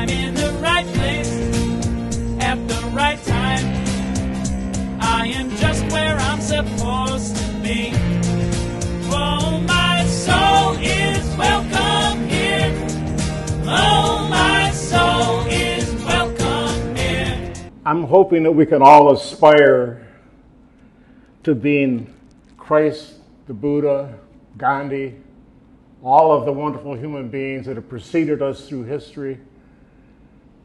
I'm in the right place at the right time. I am just where I'm supposed to be. Oh, my soul is welcome here. Oh, my soul is welcome here. I'm hoping that we can all aspire to being Christ, the Buddha, Gandhi, all of the wonderful human beings that have preceded us through history,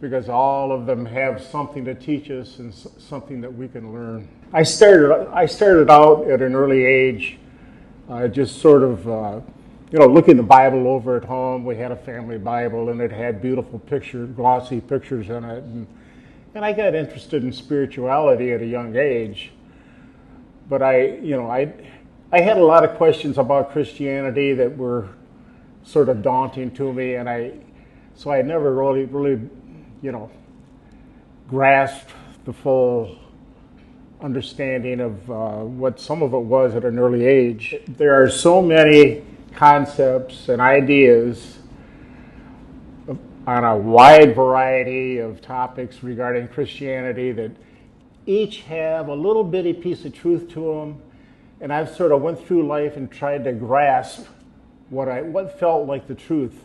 because all of them have something to teach us and something that we can learn. I started out at an early age, just sort of, looking the Bible over at home. We had a family Bible, and it had beautiful pictures, glossy pictures in it, and I got interested in spirituality at a young age. But I had a lot of questions about Christianity that were sort of daunting to me, and so I never really grasped the full understanding of what some of it was at an early age. There are so many concepts and ideas on a wide variety of topics regarding Christianity that each have a little bitty piece of truth to them, and I've sort of went through life and tried to grasp what felt like the truth,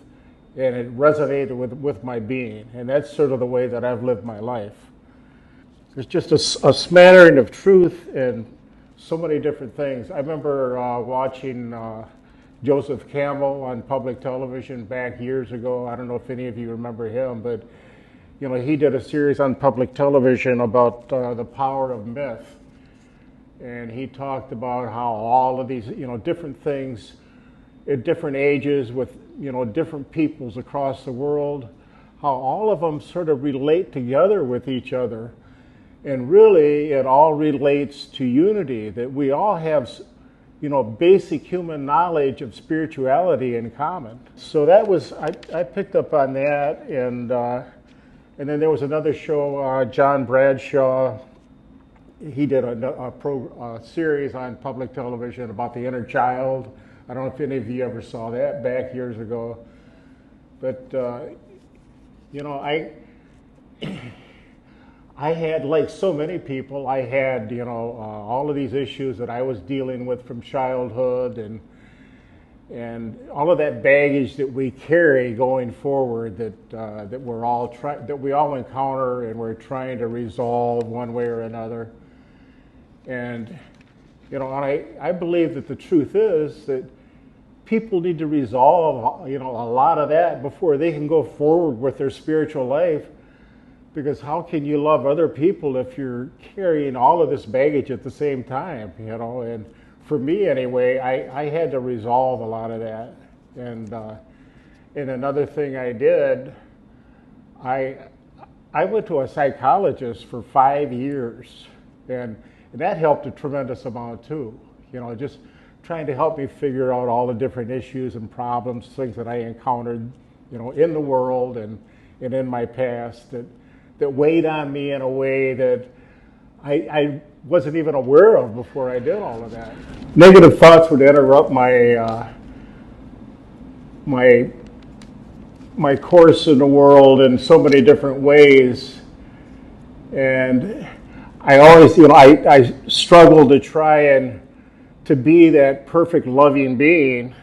and it resonated with my being, and that's sort of the way that I've lived my life. There's just a smattering of truth and so many different things. I remember watching Joseph Campbell on public television back years ago. I don't know if any of you remember him, but he did a series on public television about the power of myth, and he talked about how all of these different things at different ages with different peoples across the world, how all of them sort of relate together with each other, and really it all relates to unity, that we all have basic human knowledge of spirituality in common. So that was I picked up on that, and then there was another show, John Bradshaw. He did a series on public television about the inner child. I don't know if any of you ever saw that back years ago. But, I had, like so many people, I had, all of these issues that I was dealing with from childhood, and all of that baggage that we carry going forward that we all encounter and we're trying to resolve one way or another. And I believe that the truth is that people need to resolve a lot of that before they can go forward with their spiritual life, because how can you love other people if you're carrying all of this baggage at the same time? And for me anyway, I had to resolve a lot of that. And another thing I did, I went to a psychologist for 5 years, and that helped a tremendous amount too. Just trying to help me figure out all the different issues and problems, things that I encountered, in the world and in my past that weighed on me in a way that I wasn't even aware of before I did all of that. Negative thoughts would interrupt my my course in the world in so many different ways, and I always, I struggled to try and to be that perfect loving being,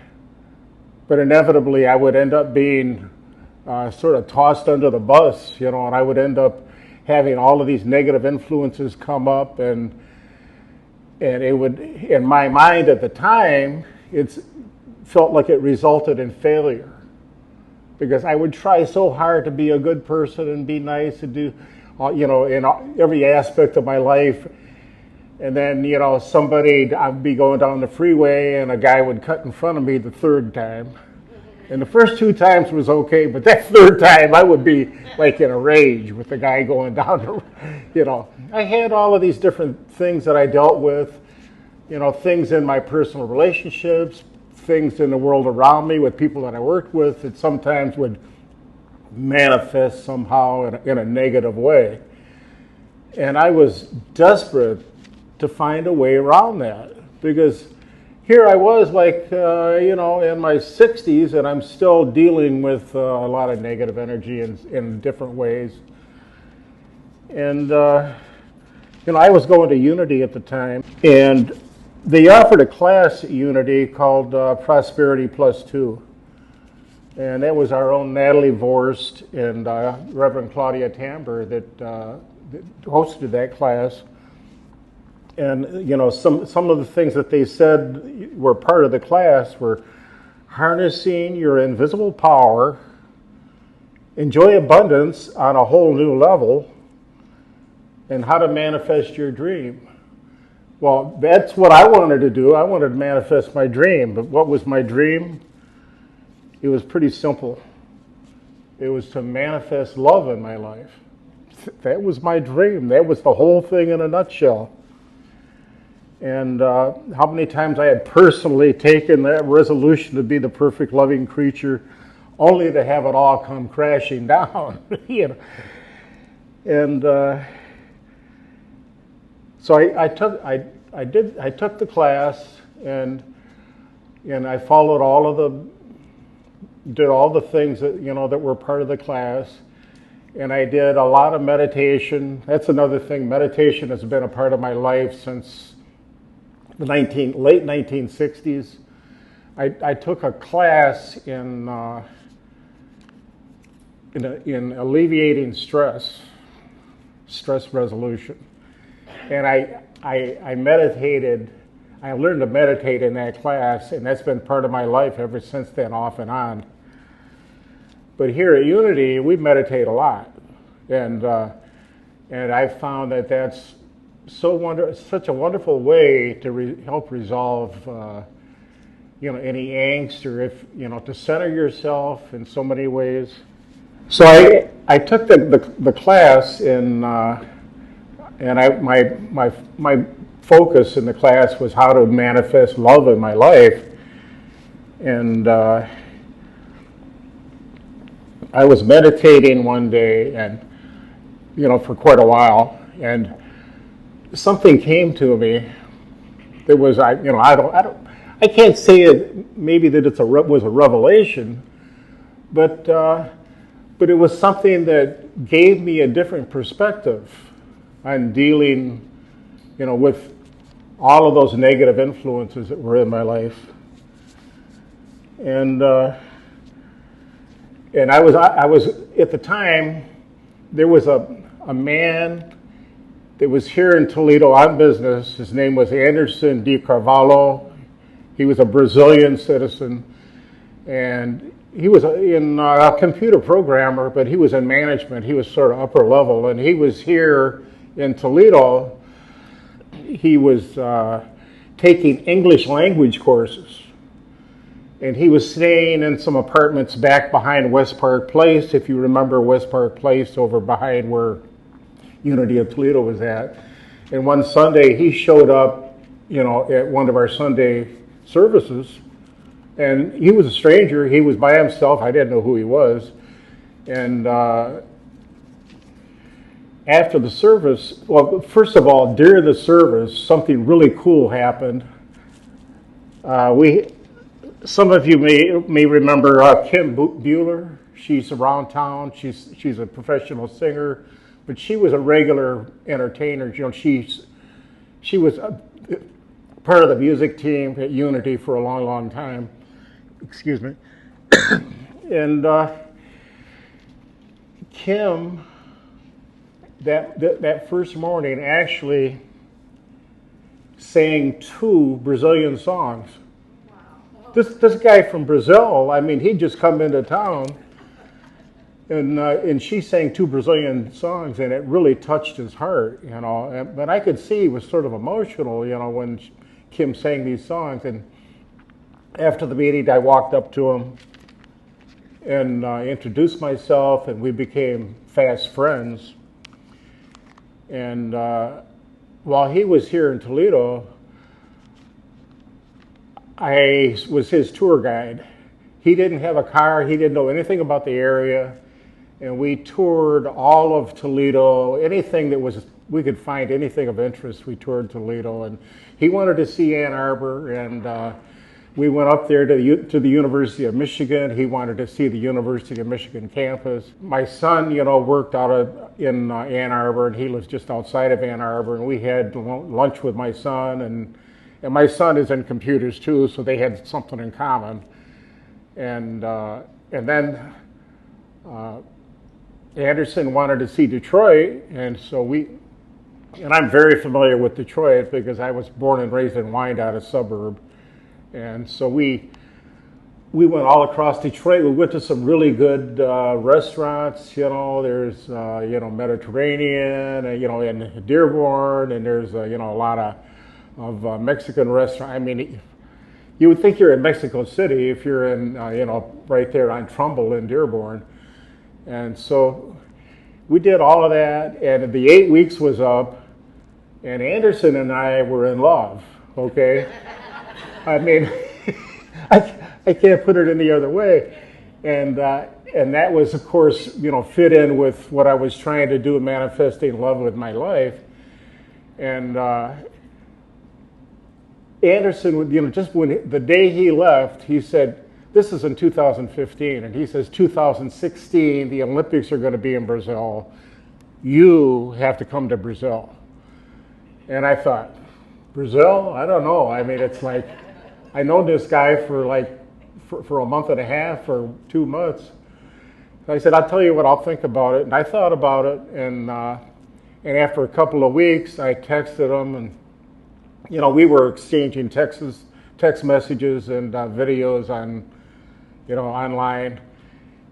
but inevitably I would end up being sort of tossed under the bus, and I would end up having all of these negative influences come up, and it would, in my mind at the time, it felt like it resulted in failure, because I would try so hard to be a good person and be nice and do, in every aspect of my life. And then, I'd be going down the freeway and a guy would cut in front of me the third time. And the first 2 times was okay, but that third time I would be like in a rage with the guy going down I had all of these different things that I dealt with, things in my personal relationships, things in the world around me with people that I worked with that sometimes would manifest somehow in a negative way. And I was desperate to find a way around that, because here I was like, in my 60s, and I'm still dealing with a lot of negative energy in different ways. And, I was going to Unity at the time, and they offered a class at Unity called Prosperity Plus Two. And that was our own Natalie Vorst and Reverend Claudia Tamber that hosted that class. And some of the things that they said were part of the class were harnessing your invisible power, enjoy abundance on a whole new level, and how to manifest your dream. Well, that's what I wanted to do. I wanted to manifest my dream. But what was my dream? It was pretty simple. It was to manifest love in my life. That was my dream. That was the whole thing in a nutshell. And how many times I had personally taken that resolution to be the perfect loving creature, only to have it all come crashing down. And so I took the class, and I followed did all the things that that were part of the class, and I did a lot of meditation. That's another thing. Meditation has been a part of my life since the late 1960s. I took a class in alleviating stress resolution, and I meditated. I learned to meditate in that class, and that's been part of my life ever since then, off and on. But here at Unity, we meditate a lot, and I found that that's such a wonderful way to help resolve any angst, or to center yourself in so many ways. So I took the class and my focus in the class was how to manifest love in my life, and I was meditating one day, and for quite a while, and something came to me. There was I can't say it, maybe that was a revelation, but it was something that gave me a different perspective on dealing with all of those negative influences that were in my life. And I was at the time, there was a man that was here in Toledo on business. His name was Anderson de Carvalho. He was a Brazilian citizen, and he was a computer programmer, but he was in management. He was sort of upper level, and he was here in Toledo. He was taking English language courses, and he was staying in some apartments back behind West Park Place, if you remember West Park Place, over behind where Unity of Toledo was at. And one Sunday he showed up, at one of our Sunday services, and he was a stranger. He was by himself. I didn't know who he was. And after the service, well, first of all, during the service, something really cool happened. Some of you may remember Kim Bueller. She's around town. She's a professional singer, but she was a regular entertainer. She was part of the music team at Unity for a long, long time. Excuse me. And Kim, that first morning, actually sang 2 Brazilian songs. This guy from Brazil, he'd just come into town, and she sang 2 Brazilian songs, and it really touched his heart, But I could see he was sort of emotional, when Kim sang these songs. And after the meeting, I walked up to him and introduced myself, and we became fast friends. And while he was here in Toledo, I was his tour guide. He didn't have a car. He didn't know anything about the area. and we toured all of Toledo. Anything that was we could find anything of interest, we toured Toledo. And he wanted to see Ann Arbor, and we went up there to the University of Michigan. He wanted to see the University of Michigan campus. My son, worked in Ann Arbor, and he lives just outside of Ann Arbor. And we had lunch with my son, and my son is in computers too, so they had something in common. And then Anderson wanted to see Detroit, and so and I'm very familiar with Detroit because I was born and raised in Wyandotte, a suburb. And so we went all across Detroit. We went to some really good restaurants. There's Mediterranean, in Dearborn, and there's a lot of Mexican restaurants. I mean, you would think you're in Mexico City if you're in right there on Trumbull in Dearborn. And so we did all of that, and the 8 weeks was up, and Anderson and I were in love. Okay. I mean, I can't put it any other way, and that was, of course, fit in with what I was trying to do, manifesting love with my life. And Anderson, just when the day he left, he said, "This is in 2015," and he says, "2016, the Olympics are going to be in Brazil. You have to come to Brazil." And I thought, Brazil? I don't know. I mean, it's like, I know this guy for a month and a half or 2 months. So I said, "I'll tell you what, I'll think about it." And I thought about it, and after a couple of weeks, I texted him, and we were exchanging text messages and videos on, online.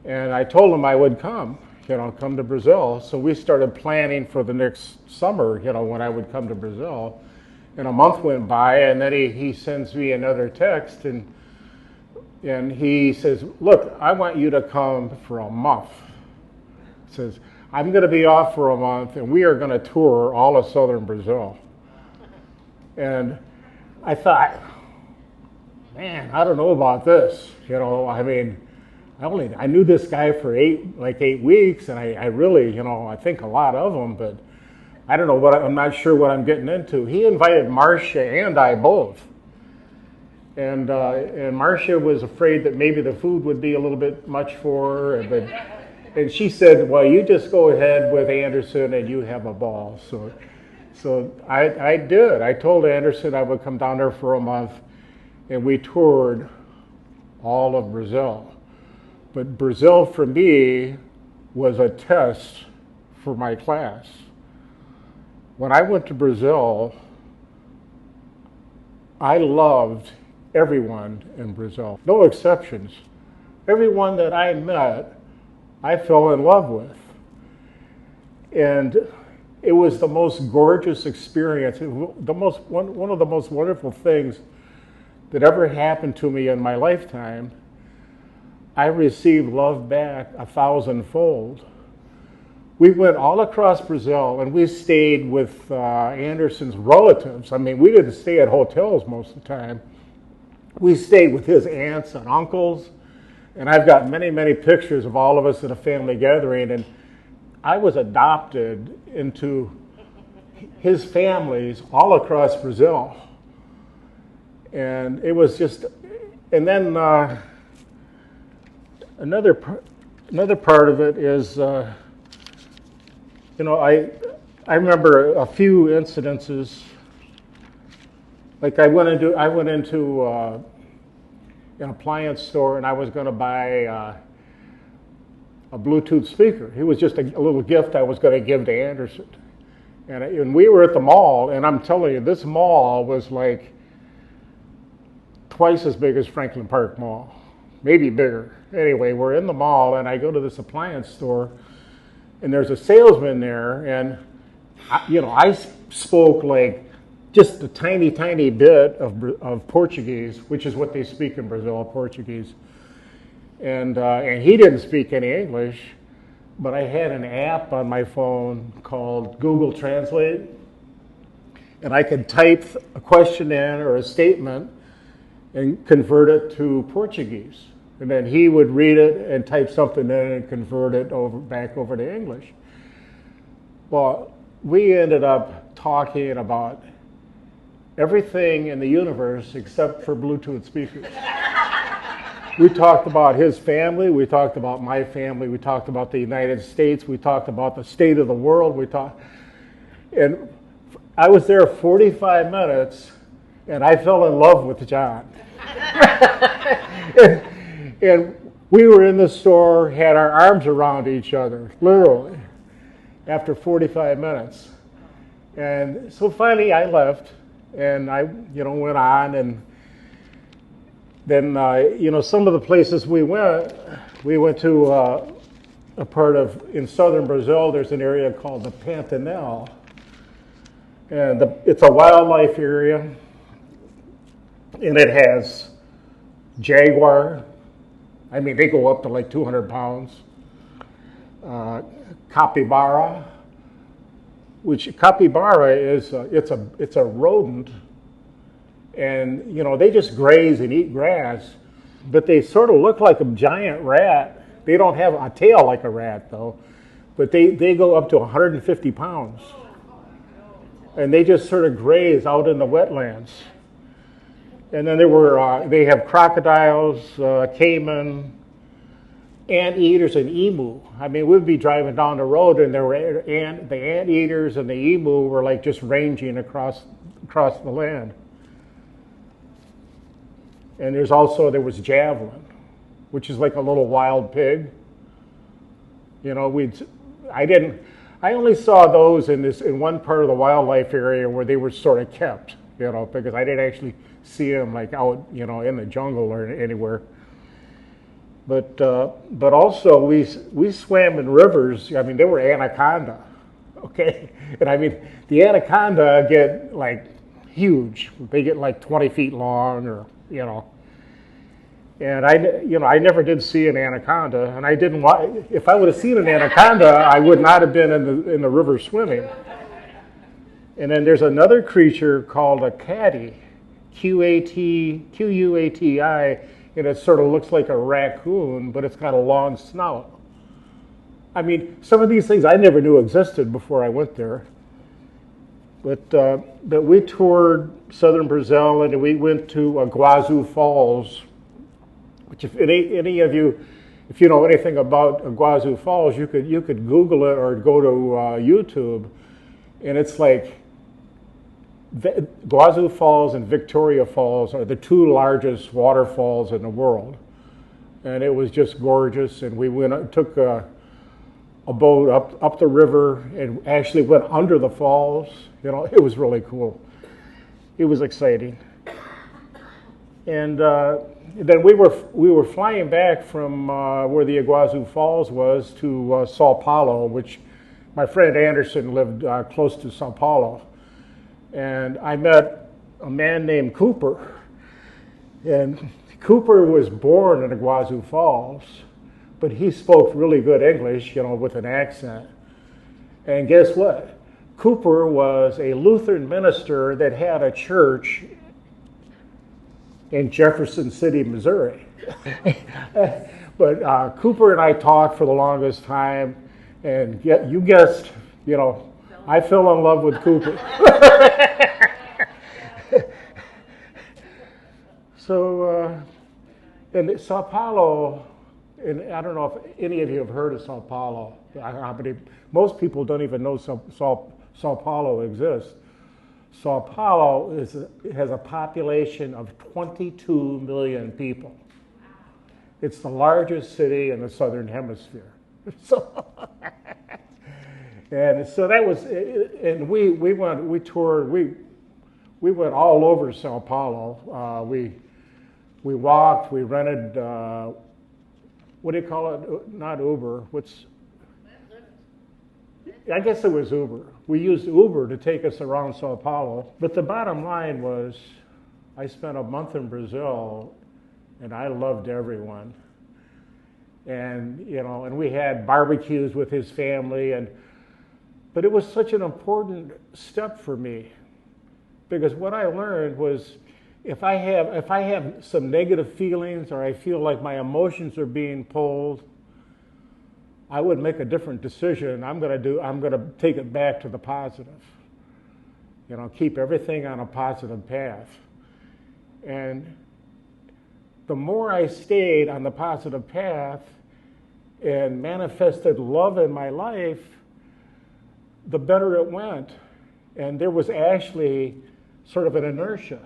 And I told him I would come to Brazil. So we started planning for the next summer, when I would come to Brazil. And a month went by, and then he sends me another text, and he says, "Look, I want you to come for a month." He says, "I'm going to be off for a month, and we are going to tour all of southern Brazil." And I thought, man, I don't know about this. I mean, I knew this guy for 8 weeks, and I really, I think a lot of him, but I don't know I'm not sure what I'm getting into. He invited Marcia and I both. And Marcia was afraid that maybe the food would be a little bit much for her, and she said, "Well, you just go ahead with Anderson and you have a ball." So I did. I told Anderson I would come down there for a month, and we toured all of Brazil. But Brazil for me was a test for my class. When I went to Brazil, I loved everyone in Brazil, no exceptions. Everyone that I met, I fell in love with. And it was the most gorgeous experience, one of the most wonderful things that ever happened to me in my lifetime. I received love back 1,000-fold. We went all across Brazil, and we stayed with Anderson's relatives. I mean, we didn't stay at hotels most of the time. We stayed with his aunts and uncles, and I've got many, many pictures of all of us at a family gathering, and I was adopted into his families all across Brazil. And it was just, and then another part of it is, I remember a few incidences. Like I went into an appliance store, and I was going to buy a Bluetooth speaker. It was just a little gift I was going to give to Anderson. And we were at the mall, and I'm telling you, this mall was like twice as big as Franklin Park Mall, maybe bigger. Anyway, we're in the mall, and I go to this appliance store, and there's a salesman there, and I spoke like just a tiny, tiny bit of Portuguese, which is what they speak in Brazil, Portuguese. And he didn't speak any English, but I had an app on my phone called Google Translate, and I could type a question in or a statement and convert it to Portuguese. And then he would read it and type something in and convert it back over to English. Well, we ended up talking about everything in the universe except for Bluetooth speakers. We talked about his family, we talked about my family, we talked about the United States, we talked about the state of the world, and I was there 45 minutes and I fell in love with John. and we were in the store, had our arms around each other, literally, after 45 minutes. And so finally I left and I, went on, and then, some of the places we went to a part in southern Brazil. There's an area called the Pantanal, and it's a wildlife area, and it has jaguar. I mean, they go up to like 200 pounds. Capybara, which capybara is it's a rodent. And, they just graze and eat grass, but they sort of look like a giant rat. They don't have a tail like a rat, though, but they go up to 150 pounds. And they just sort of graze out in the wetlands. And then they have crocodiles, caiman, anteaters, and emu. I mean, we'd be driving down the road, and the anteaters and the emu were like just ranging across the land. And there was javelin, which is like a little wild pig. I only saw those in one part of the wildlife area where they were sort of kept, because I didn't actually see them like out, in the jungle or anywhere. But also we swam in rivers. I mean, they were anaconda, okay? And I mean, the anaconda get like huge. They get like 20 feet long, or and I never did see an anaconda, and I didn't want. If I would have seen an anaconda, I would not have been in the river swimming. And then there's another creature called a catty, Quati, and it sort of looks like a raccoon, but it's got a long snout. I mean, some of these things I never knew existed before I went there. But we toured southern Brazil, and we went to Iguazu Falls, which if any of you, if you know anything about Iguazu Falls, you could Google it or go to YouTube, and it's like Iguazu Falls and Victoria Falls are the two largest waterfalls in the world, and it was just gorgeous. And we took a boat up the river and actually went under the falls. It was really cool. It was exciting. And then we were flying back from where the Iguazu Falls was to Sao Paulo, which my friend Anderson lived close to Sao Paulo. And I met a man named Cooper. And Cooper was born in Iguazu Falls, but he spoke really good English, with an accent. And guess what? Cooper was a Lutheran minister that had a church in Jefferson City, Missouri. But Cooper and I talked for the longest time, and you guessed, I fell in love with Cooper. So, in Sao Paulo, and I don't know if any of you have heard of Sao Paulo. Most people don't even know Sao Paulo exists. Sao Paulo has a population of 22 million people. It's the largest city in the southern hemisphere. And so that was, and we toured. We went all over Sao Paulo. We walked. We rented. What do you call it? Not Uber. I guess it was Uber. We used Uber to take us around Sao Paulo. But the bottom line was, I spent a month in Brazil, and I loved everyone. And and we had barbecues with his family, but it was such an important step for me, because what I learned was, if I have some negative feelings or I feel like my emotions are being pulled, I would make a different decision. I'm going to take it back to the positive. Keep everything on a positive path. And the more I stayed on the positive path and manifested love in my life, the better it went. And there was actually sort of an inertia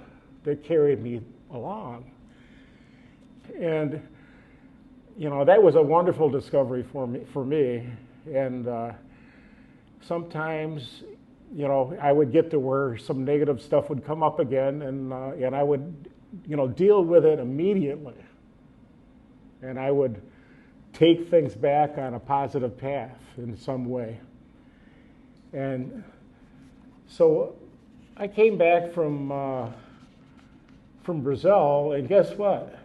that carried me along. And, that was a wonderful discovery for me. And sometimes, I would get to where some negative stuff would come up again, and I would, deal with it immediately. And I would take things back on a positive path in some way. And so I came back from Brazil, and guess what?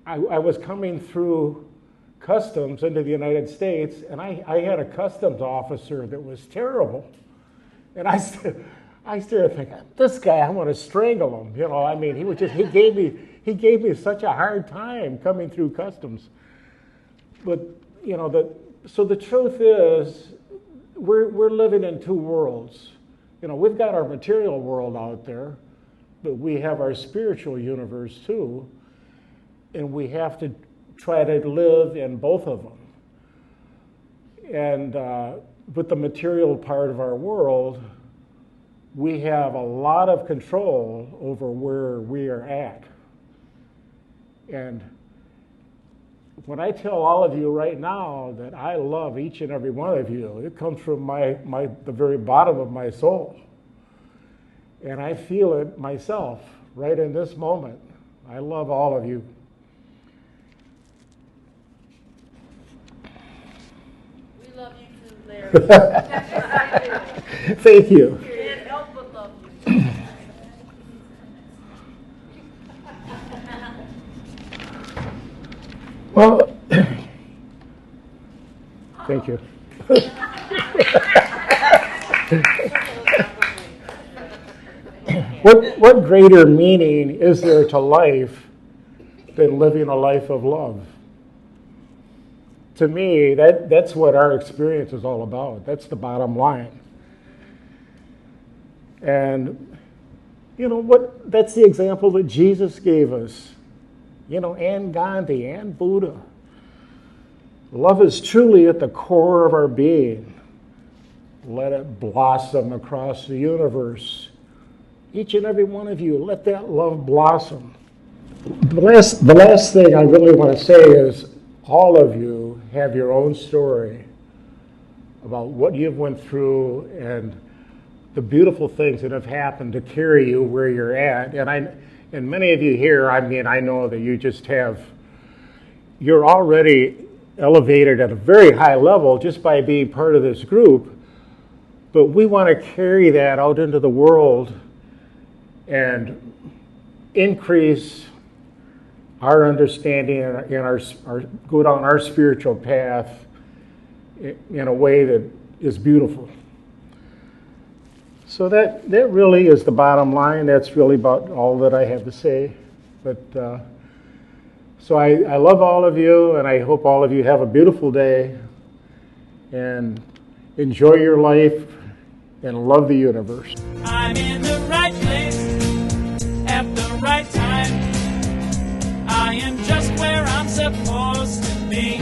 I was coming through customs into the United States, and I had a customs officer that was terrible. And I started thinking, this guy, I want to strangle him. He gave me such a hard time coming through customs. But so the truth is, we're living in two worlds. We've got our material world out there, but we have our spiritual universe too, and we have to try to live in both of them. And with the material part of our world, we have a lot of control over where we are at. And when I tell all of you right now that I love each and every one of you, it comes from the very bottom of my soul. And I feel it myself right in this moment. I love all of you. We love you too, Larry. Thank you. Can't help but love you. Well, thank you. What greater meaning is there to life than living a life of love? To me, that's what our experience is all about. That's the bottom line. And that's the example that Jesus gave us. And Gandhi and Buddha. Love is truly at the core of our being. Let it blossom across the universe. Each and every one of you, let that love blossom. The last thing I really want to say is all of you have your own story about what you've went through and the beautiful things that have happened to carry you where you're at. And many of you here, I know that you're already elevated at a very high level just by being part of this group, but we want to carry that out into the world and increase our understanding and go down our spiritual path in a way that is beautiful. So that really is the bottom line. That's really about all that I have to say. But so I love all of you, and I hope all of you have a beautiful day and enjoy your life and love the universe. I'm in the right place at the right time. I am just where I'm supposed to be.